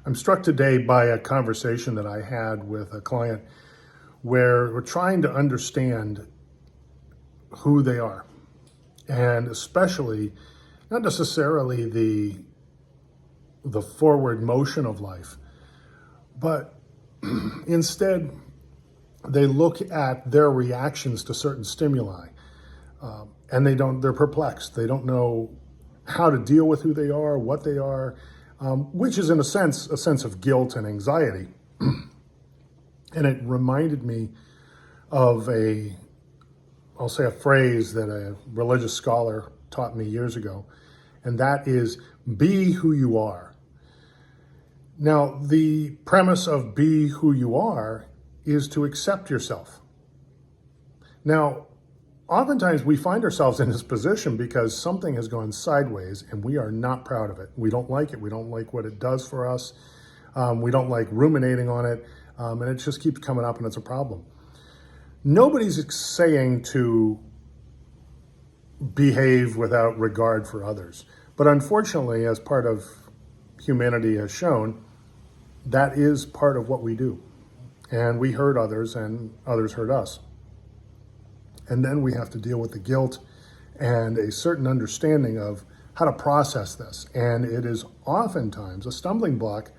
I'm struck today by a conversation that I had with a client where we're trying to understand who they are, and especially not necessarily the forward motion of life, but instead they look at their reactions to certain stimuli, and they're perplexed. They don't know how to deal with who they are, what they are, which is in a sense of guilt and anxiety. And it reminded me of I'll say a phrase that a religious scholar taught me years ago, and that is, be who you are. Now, the premise of be who you are is to accept yourself. Now, oftentimes we find ourselves in this position because something has gone sideways and we are not proud of it. We don't like it. We don't like what it does for us. We don't like ruminating on it. And it just keeps coming up and it's a problem. Nobody's saying to behave without regard for others. But unfortunately, as part of humanity has shown, that is part of what we do. And we hurt others and others hurt us. And then we have to deal with the guilt and a certain understanding of how to process this. And it is oftentimes a stumbling block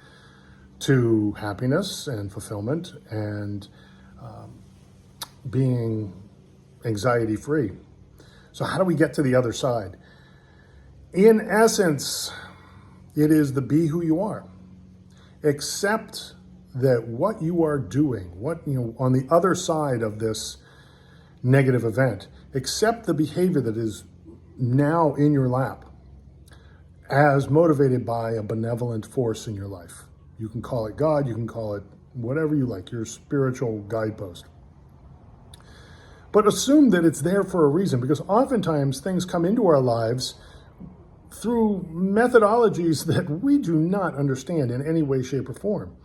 to happiness and fulfillment and being anxiety-free. So how do we get to the other side? In essence, it is the be who you are. Accept that what you are doing, on the other side of this negative event, accept the behavior that is now in your lap as motivated by a benevolent force in your life. You can call it God, you can call it whatever you like, your spiritual guidepost. But assume that it's there for a reason, because oftentimes things come into our lives through methodologies that we do not understand in any way, shape, or form.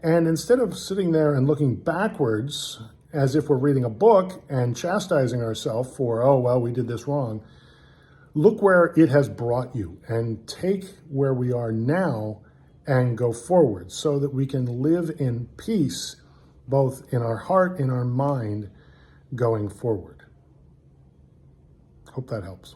And instead of sitting there and looking backwards as if we're reading a book and chastising ourselves for, oh, well, we did this wrong, look where it has brought you and take where we are now and go forward so that we can live in peace, both in our heart and our mind going forward. Hope that helps.